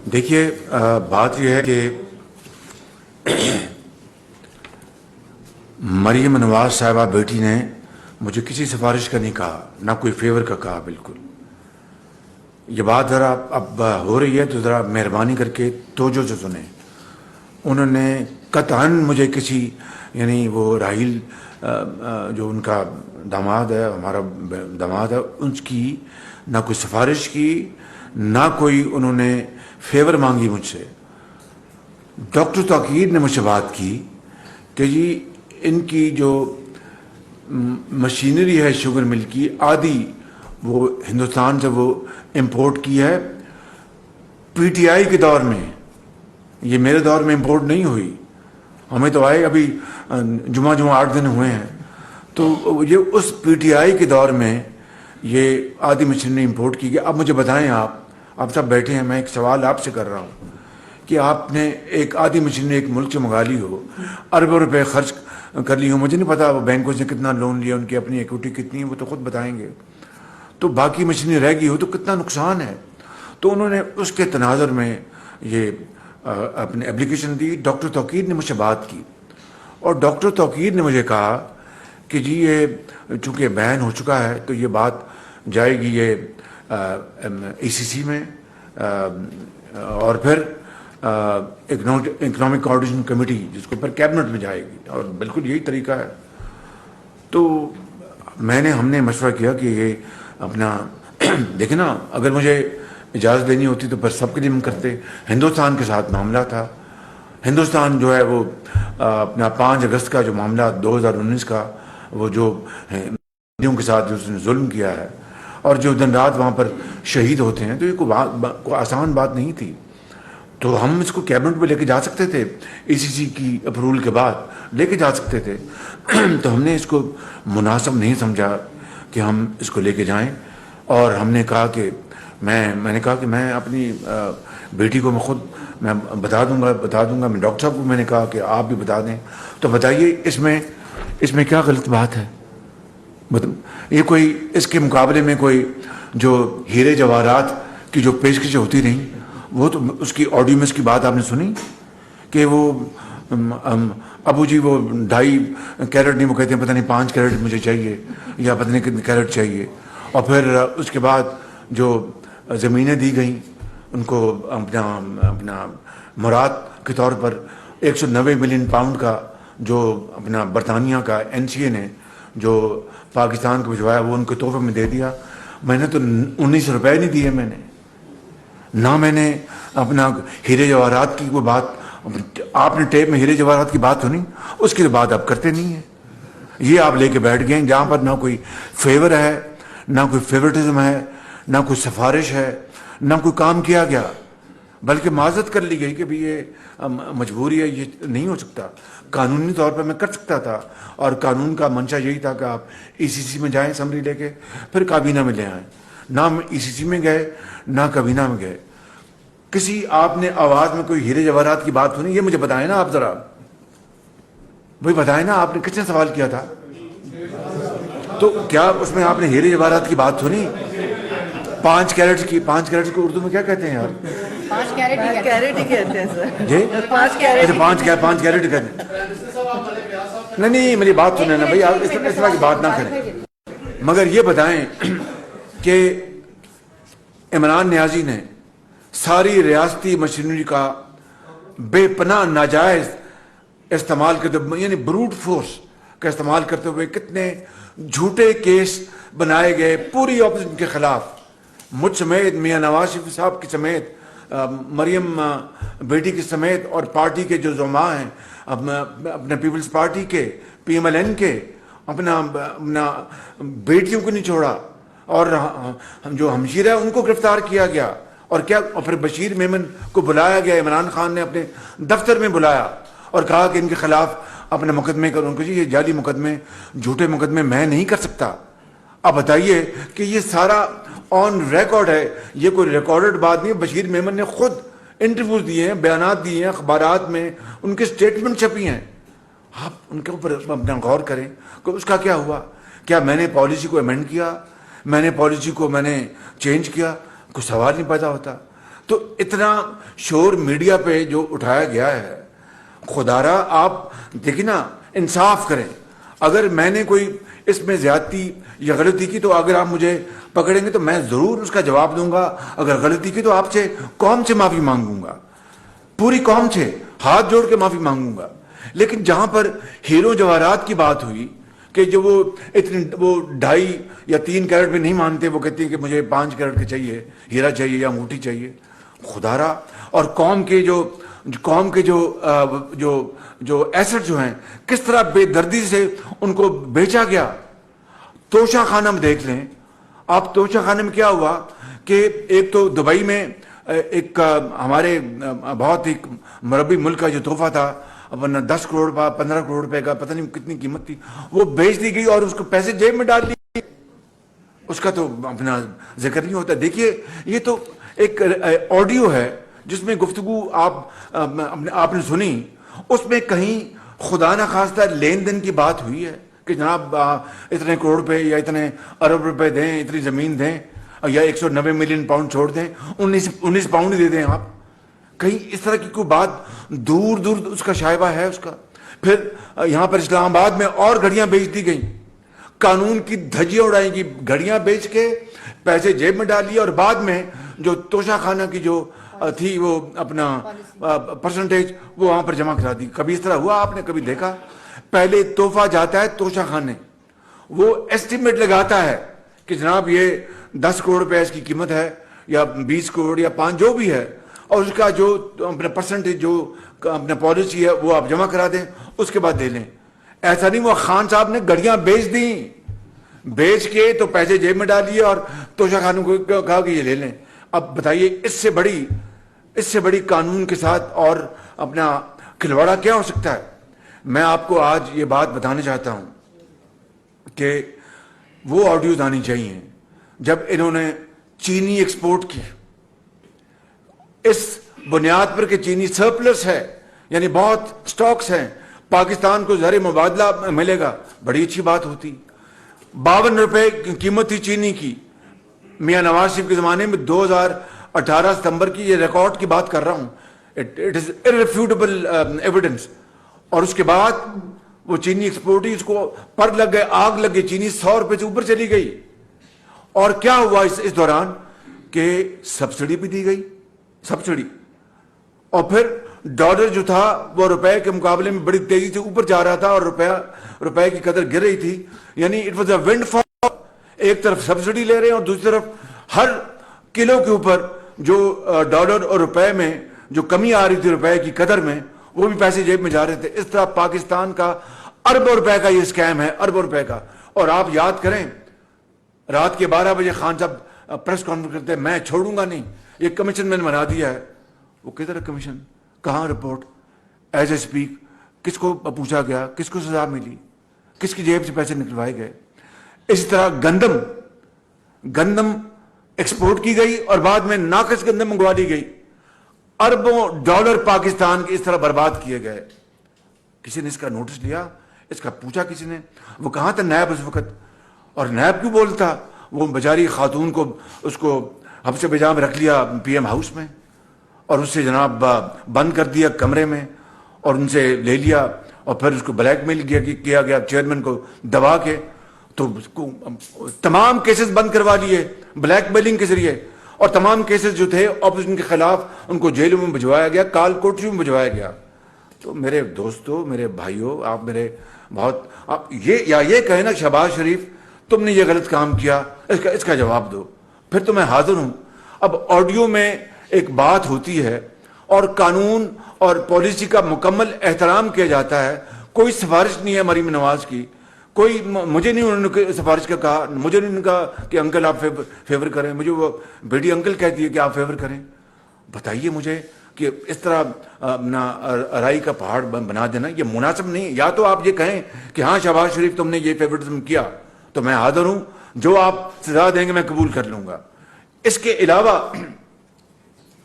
دیکھیے بات یہ ہے کہ مریم نواز صاحبہ بیٹی نے مجھے کسی سفارش کا نہیں کہا، نہ کوئی فیور کا کہا. بالکل یہ بات ذرا اب ہو رہی ہے تو ذرا مہربانی کر کے توجہ سے سنیں. انہوں نے قطعاً مجھے کسی یعنی وہ راحیل جو ان کا داماد ہے، ہمارا داماد ہے، ان کی نہ کوئی سفارش کی، نہ کوئی انہوں نے فیور مانگی مجھ سے. ڈاکٹر توقیر نے مجھ سے بات کی کہ جی ان کی جو مشینری ہے شوگر مل کی آدھی وہ ہندوستان سے وہ امپورٹ کی ہے پی ٹی آئی کے دور میں. یہ میرے دور میں امپورٹ نہیں ہوئی، ہمیں تو آئے ابھی جمعہ 8 دن ہوئے ہیں. تو یہ اس پی ٹی آئی کے دور میں یہ آدھی مشینری امپورٹ کی گئی. اب مجھے بتائیں، آپ سب بیٹھے ہیں، میں ایک سوال آپ سے کر رہا ہوں کہ آپ نے ایک آدھی مشینری ایک ملک سے منگا لی ہو، اربوں روپے خرچ کر لی ہو، مجھے نہیں پتا وہ بینکوں سے کتنا لون لیا، ان کی اپنی ایکوٹی کتنی ہے وہ تو خود بتائیں گے، تو باقی مشینری رہ گئی ہو تو کتنا نقصان ہے. تو انہوں نے اس کے تناظر میں یہ اپنے اپلیکیشن دی. ڈاکٹر توقیر نے مجھ سے بات کی اور ڈاکٹر توقیر نے مجھے کہا کہ جی یہ چونکہ بین ہو چکا ہے تو یہ بات جائے گی یہ ای سی سی میں اور پھر اکنامک کوآرڈینیشن کمیٹی جس کو پھر کیبنٹ میں جائے گی، اور بالکل یہی طریقہ ہے. تو ہم نے مشورہ کیا کہ یہ اپنا دیکھیں نا، اگر مجھے اجازت دینی ہوتی تو پھر سب کے لیے ہم کرتے. ہندوستان کے ساتھ معاملہ تھا، ہندوستان جو ہے وہ اپنا 5 اگست کا جو معاملہ 2019 کا وہ جو ہندوؤں کے ساتھ جو اس نے ظلم کیا ہے اور جو دن رات وہاں پر شہید ہوتے ہیں، تو یہ کوئی آسان بات نہیں تھی. تو ہم اس کو کیبنٹ پہ لے کے جا سکتے تھے، ای سی سی کی اپروول کے بعد لے کے جا سکتے تھے. تو ہم نے اس کو مناسب نہیں سمجھا کہ ہم اس کو لے کے جائیں، اور ہم نے کہا کہ میں نے کہا کہ میں اپنی بیٹی کو میں بتا دوں گا. میں ڈاکٹر صاحب کو میں نے کہا کہ آپ بھی بتا دیں. تو بتائیے اس میں کیا غلط بات ہے؟ یہ کوئی اس کے مقابلے میں کوئی جو ہیرے جواہرات کی جو پیشکشیں ہوتی رہیں، وہ تو اس کی آڈیو میں اس کی بات آپ نے سنی کہ وہ ابو جی وہ 2.5 کیرٹ نہیں، وہ کہتے ہیں پتہ نہیں 5 کیرٹ مجھے چاہیے یا پتہ نہیں کتنے کیرٹ چاہیے. اور پھر اس کے بعد جو زمینیں دی گئیں ان کو اپنا مراد کے طور پر 190 ملین پاؤنڈ کا جو اپنا برطانیہ کا این سی اے نے جو پاکستان کو بھجوایا وہ ان کو تحفے میں دے دیا. میں نے تو 19 روپے نہیں دیے، میں نے اپنا ہیرے جواہرات کی کوئی بات. آپ نے ٹیپ میں ہیرے جواہرات کی بات سنی؟ اس کی بات آپ کرتے نہیں ہیں. یہ آپ لے کے بیٹھ گئے جہاں پر نہ کوئی فیور ہے، نہ کوئی فیورٹزم ہے، نہ کوئی سفارش ہے، نہ کوئی کام کیا گیا، بلکہ معذرت کر لی گئی کہ بھی یہ مجبوری ہے، یہ نہیں ہو سکتا. قانونی طور پر میں کر سکتا تھا، اور قانون کا منشا یہی تھا کہ آپ ای سی سی میں جائیں سمری لے کے، پھر کابینہ میں لے آئیں. نہ ہم ای سی سی میں گئے نہ کابینہ میں گئے. کسی آپ نے آواز میں کوئی ہیرے جواہرات کی بات سنی؟ یہ مجھے بتائیں نا آپ ذرا، وہی بتائیں نا آپ نے کس نے سوال کیا تھا؟ تو کیا اس میں آپ نے ہیرے جواہرات کی بات سنی؟ 5 کیرٹ کی، 5 کیرٹ کو اردو میں کیا کہتے ہیں یار؟ 5 کیرٹ ہی کہتے ہیں سر. جی 5 کیرٹ. 5 کیرٹ کہتے ہیں. نہیں میری بات سنیں نا بھائی، آپ اس طرح کی بات نہ کریں. مگر یہ بتائیں کہ عمران نیازی نے ساری ریاستی مشینری کا بے پناہ ناجائز استعمال کرتے ہوئے، یعنی بروٹ فورس کا استعمال کرتے ہوئے کتنے جھوٹے کیس بنائے گئے پوری اپوزیشن کے خلاف، مجھ سمیت، میاں نواز شریف صاحب کی سمیت، مریم بیٹی کی سمیت، اور پارٹی کے جو زعماء ہیں اپنے پیپلز پارٹی کے، پی ایم ایل این کے، اپنا بیٹیوں کو نہیں چھوڑا، اور جو ہمشیرہ ہے ان کو گرفتار کیا گیا. اور پھر بشیر میمن کو بلایا گیا، عمران خان نے اپنے دفتر میں بلایا اور کہا کہ ان کے خلاف اپنے مقدمے کرو. ان کو جی یہ جعلی مقدمے، جھوٹے مقدمے میں نہیں کر سکتا. اب بتائیے کہ یہ سارا آن ریکارڈ ہے، یہ کوئی ریکارڈڈ بات نہیں ہے. بشیر میمن نے خود انٹرویوز دیے ہیں، بیانات دیے ہیں اخبارات میں، ان کے سٹیٹمنٹ چھپی ہیں. آپ ان کے اوپر اپنا غور کریں کہ اس کا کیا ہوا. کیا میں نے پالیسی کو امینڈ کیا؟ میں نے پالیسی کو چینج کیا؟ کوئی سوال نہیں پیدا ہوتا. تو تو اتنا شور میڈیا پہ جو اٹھایا گیا ہے، خدا را آپ دیکھیں نا، انصاف کریں. اگر میں نے کوئی اس میں زیادتی یا غلطی کی تو اگر آپ مجھے پکڑیں گے تو میں ضرور اس کا جواب دوں گا. اگر غلطی کی تو آپ سے، قوم سے معافی مانگوں گا، پوری قوم سے ہاتھ جوڑ کے معافی مانگوں گا. لیکن جہاں پر ہیرو جواہرات کی بات ہوئی کہ جو وہ اتنے وہ 2.5 یا 3 کیرٹ میں نہیں مانتے، وہ کہتے ہیں کہ مجھے 5 کیرٹ کے چاہیے، ہیرا چاہیے یا انگوٹھی چاہیے. خدا را، اور قوم کے جو ایسٹ جو ہیں کس طرح بے دردی سے ان کو بیچا گیا. توشہ خانہ میں دیکھ لیں آپ، توشہ خانے میں کیا ہوا کہ ایک تو دبئی میں ایک ہمارے بہت ہی مربی ملک کا جو تحفہ تھا، اپنا 10 کروڑ 15 کروڑ روپے کا، پتہ نہیں کتنی قیمت تھی، وہ بیچ دی گئی اور اس کو پیسے جیب میں ڈال دی. اس کا تو اپنا ذکر نہیں ہوتا. دیکھیے یہ تو ایک آڈیو ہے جس میں گفتگو آپ نے سنی، اس میں کہیں خدا نہ خواستہ لین دین کی بات ہوئی ہے کہ جناب اتنے کروڑ روپے یا اتنے ارب روپے دیں، اتنی زمین دیں، یا 190 ملین پاؤنڈ چھوڑ دیں، 19 پاؤنڈ دے دیں آپ. کہیں اس طرح کی کوئی بات دور دور اس کا شائبہ ہے اس کا. پھر یہاں پر اسلام آباد میں اور گھڑیاں بیچ دی گئیں، قانون کی دھجیاں اڑائیں گی، گھڑیاں بیچ کے پیسے جیب میں ڈالیے اور بعد میں جو توشہ خانہ کی جو تھی وہ اپنا پرسنٹیج وہ وہاں پر جمع کرا دی. کبھی اس طرح ہوا آپ نے کبھی دیکھا؟ پہلے تحفہ جاتا ہے توشہ خانے، وہ ایسٹیمیٹ لگاتا ہے کہ جناب یہ 10 کروڑ روپے اس کی قیمت ہے یا 20 کروڑ یا 5 جو بھی ہے، اور اس کا جو اپنا پرسنٹیج جو اپنا پالیسی ہے وہ آپ جمع کرا دیں، اس کے بعد دے لیں. ایسا نہیں، وہ خان صاحب نے گھڑیاں بیچ دیں، بیچ کے تو پیسے جیب میں ڈالیے اور توشہ خانوں کو کہا کہ یہ لے لیں. اب بتائیے اس سے بڑی قانون کے ساتھ اور اپنا کھلواڑا کیا ہو سکتا ہے؟ میں آپ کو آج یہ بات بتانا چاہتا ہوں کہ وہ آڈیوز آنی چاہیے جب انہوں نے چینی ایکسپورٹ کی، اس بنیاد پر کہ چینی سرپلس ہے، یعنی بہت سٹاکس ہیں، پاکستان کو زر مبادلہ ملے گا، بڑی اچھی بات ہوتی. 52 روپے قیمت تھی چینی کی میاں نواز شریف کے زمانے میں. 2018 ستمبر کی یہ ریکارڈ کی بات کر رہا ہوں، اٹ از irrefutable ایویڈنس. اور اس کے بعد وہ چینی ایکسپورٹ ہی اس کو پر لگ گئے، آگ لگ گئی، چینی 100 روپے سے اوپر چلی گئی. اور کیا ہوا اس دوران کہ سبسڈی بھی دی گئی، سبسڈی. اور پھر ڈالر جو تھا وہ روپے کے مقابلے میں بڑی تیزی سے اوپر جا رہا تھا اور روپے کی قدر گر رہی تھی. یعنی اٹ واز اے ونڈ فال. ایک طرف سبسڈی لے رہے ہیں اور دوسری طرف ہر کلو کے اوپر جو ڈالر اور روپے میں جو کمی آ رہی تھی روپے کی قدر میں، وہ بھی پیسے جیب میں جا رہے تھے. اس طرح پاکستان کا اربوں روپے کا یہ اسکیم ہے، اربوں روپے کا. اور آپ یاد کریں رات کے 12 بجے خان صاحب پریس کانفرنس کرتے ہیں، میں چھوڑوں گا نہیں، یہ کمیشن میں نے بنا دیا ہے. وہ کدھر کمیشن، کہاں رپورٹ؟ ایز اے اسپیک کس کو پوچھا گیا، کس کو سزا ملی، کس کی جیب سے پیسے نکلوائے گئے؟ اسی طرح گندم ایکسپورٹ کی گئی اور بعد میں ناقص گندم منگوا لی گئی. اربوں ڈالر پاکستان کے اس طرح برباد کیے گئے. کسی نے اس کا نوٹس لیا، اس کا پوچھا کسی نے؟ وہ کہاں تھا نیب اس وقت؟ اور نیب کیوں بولتا؟ وہ بیچاری خاتون کو اس کو حبس بجا میں رکھ لیا پی ایم ہاؤس میں، اور اس سے جناب بند کر دیا کمرے میں اور ان سے لے لیا، اور پھر اس کو بلیک میل کیا گیا چیئرمین کو دبا کے. تو تمام کیسز بند کروا لیے بلیک میلنگ کے ذریعے، اور تمام کیسز جو تھے اپوزیشن کے خلاف ان کو جیلوں میں بھجوایا گیا، کال کوٹریوں میں بھجوایا گیا. تو میرے دوستو، میرے بھائیوں، آپ میرے بہت آپ یہ کہیں نا شہباز شریف تم نے یہ غلط کام کیا، اس کا جواب دو، پھر تو میں حاضر ہوں. اب آڈیو میں ایک بات ہوتی ہے اور قانون اور پالیسی کا مکمل احترام کیا جاتا ہے. کوئی سفارش نہیں ہے مریم نواز کی، کوئی مجھے نہیں انہوں نے سفارش کا کہا، مجھے نہیں کہا کہ انکل آپ فیور کریں، مجھے وہ بیٹی انکل کہتی ہے کہ آپ فیور کریں. بتائیے مجھے کہ اس طرح رائے کا پہاڑ بنا دینا یہ مناسب نہیں. یا تو آپ یہ کہیں کہ ہاں شہباز شریف تم نے یہ فیورٹزم کیا تو میں حاضر ہوں، جو آپ سزا دیں گے میں قبول کر لوں گا. اس کے علاوہ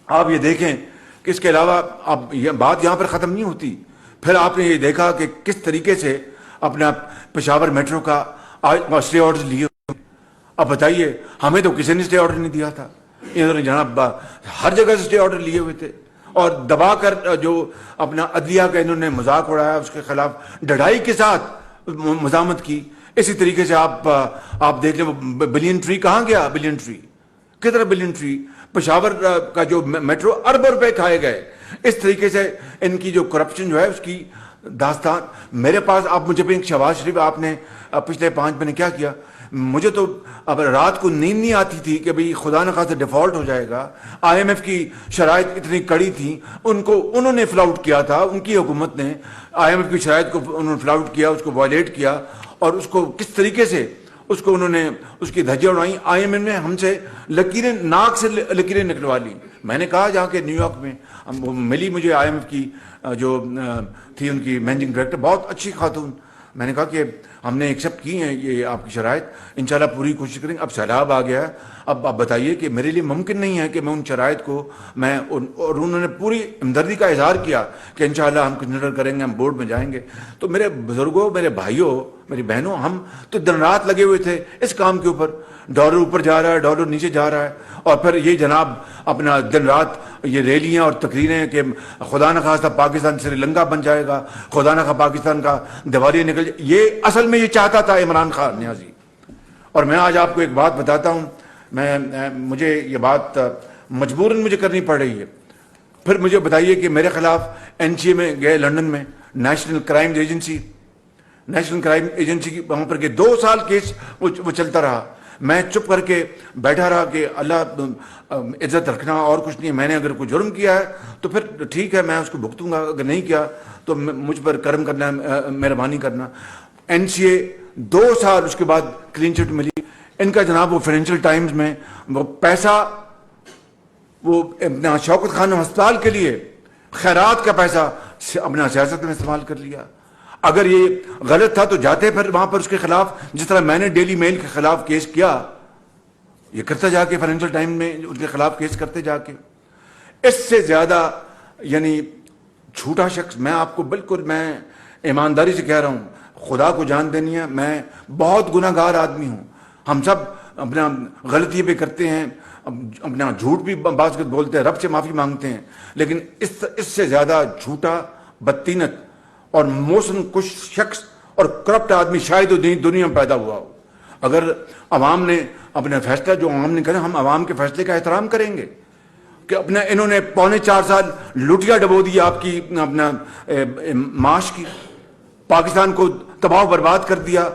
آپ یہ دیکھیں کہ اس کے علاوہ اب یہ بات یہاں پر ختم نہیں ہوتی. پھر آپ نے یہ دیکھا کہ کس طریقے سے اپنا پشاور میٹرو کا اسٹے آرڈر لیے. اب بتائیے، ہمیں تو کسی نے اسٹے آرڈر نہیں دیا تھا. انہوں نے جناب ہر جگہ سے اسٹے آرڈر لیے ہوئے تھے اور دبا کر جو اپنا عدلیہ کا انہوں نے مذاق اڑایا, اس کے خلاف ڈھڑائی کے ساتھ مزاحمت کی. اسی طریقے سے آپ دیکھ لیں بلین ٹری کہاں گیا, بلین ٹری کدھر, بلین ٹری پشاور کا جو میٹرو اربوں روپے کھائے گئے. اس طریقے سے ان کی جو کرپشن جو ہے اس کی داستان میرے پاس. آپ مجھے بھی شہباز شریف آپ نے پچھلے 5 مہینے کیا کیا, مجھے تو اب رات کو نیند نہیں آتی تھی کہ بھئی خدا نہ خواستہ ڈیفالٹ ہو جائے گا. آئی ایم ایف کی شرائط اتنی کڑی تھیں, انہوں نے فلاؤٹ کیا تھا, ان کی حکومت نے آئی ایم ایف کی شرائط کو انہوں نے فلاؤٹ کیا, اس کو وائلیٹ کیا اور اس کو کس طریقے سے اس کو انہوں نے اس کی دھجیاں اڑائیں. آئی ایم ایف نے ہم سے لکیریں, ناک سے لکیریں نکلوا لی. میں نے کہا جہاں کہ نیو یارک میں ملی مجھے آئی ایم ایف کی جو تھی ان کی مینیجنگ ڈائریکٹر, بہت اچھی خاتون. میں نے کہا کہ ہم نے ایکسیپٹ کی ہیں یہ آپ کی شرائط, انشاءاللہ پوری کوشش کریں گے. اب سیلاب آ گیا ہے, اب آپ بتائیے کہ میرے لیے ممکن نہیں ہے کہ میں ان شرائط کو اور انہوں نے پوری ہمدردی کا اظہار کیا کہ انشاءاللہ ہم کنسیڈر کریں گے, ہم بورڈ میں جائیں گے. تو میرے بزرگوں, میرے بھائیوں, میری بہنوں, ہم تو دن رات لگے ہوئے تھے اس کام کے اوپر. ڈالر اوپر جا رہا ہے, ڈالر نیچے جا رہا ہے, اور پھر یہ جناب اپنا دن رات یہ ریلیاں اور تقریریں کہ خدا نہ خواستہ پاکستان سری لنکا بن جائے گا, خدا نہ خواستہ پاکستان کا دیوالیہ نکل جائے. یہ اصل میں یہ چاہتا تھا عمران خان نیازی. اور میں آج آپ کو ایک بات بتاتا ہوں, مجھے یہ بات مجبوراً مجھے کرنی پڑ رہی ہے. پھر مجھے بتائیے کہ میرے خلاف NCA میں گئے, لنڈن میں نیشنل کرائم ایجنسی کی وہاں پر کہ 2 سال کیس وہ چلتا رہا. میں چپ کر کے بیٹھا رہا کہ اللہ عزت رکھنا اور کچھ نہیں. میں نے اگر کوئی جرم کیا ہے تو پھر ٹھیک ہے, میں اس کو بھگتوں گا, اگر نہیں کیا تو مجھ پر کرم کرنا, مہربانی کرنا. NCA 2 سال اس کے بعد کلین چٹ ملی. ان کا جناب وہ فائنینشیل ٹائمز میں وہ پیسہ وہ اپنا شوکت خان ہسپتال کے لیے خیرات کا پیسہ اپنا سیاست میں استعمال کر لیا. اگر یہ غلط تھا تو جاتے پھر وہاں پر اس کے خلاف, جس طرح میں نے ڈیلی میل کے خلاف کیس کیا, یہ کرتا جا کے فائنینشیل ٹائم میں ان کے خلاف کیس کرتے جا کے. اس سے زیادہ یعنی جھوٹا شخص میں آپ کو بالکل, میں ایمانداری سے کہہ رہا ہوں, خدا کو جان دینی ہے, میں بہت گناہ گار آدمی ہوں. ہم سب اپنا غلطی بھی کرتے ہیں, اپنا جھوٹ بھی بعض بولتے ہیں, رب سے معافی مانگتے ہیں, لیکن اس سے زیادہ جھوٹا, بدتینت اور موسم کش شخص اور کرپٹ آدمی شاید دنیا میں پیدا ہوا ہو. اگر عوام نے اپنا فیصلہ جو عوام نے کرا, ہم عوام کے فیصلے کا احترام کریں گے کہ اپنا انہوں نے 4.25 سال لوٹیا ڈبو دی آپ کی اپنا معاش کی, پاکستان کو تباہ و برباد کر دیا.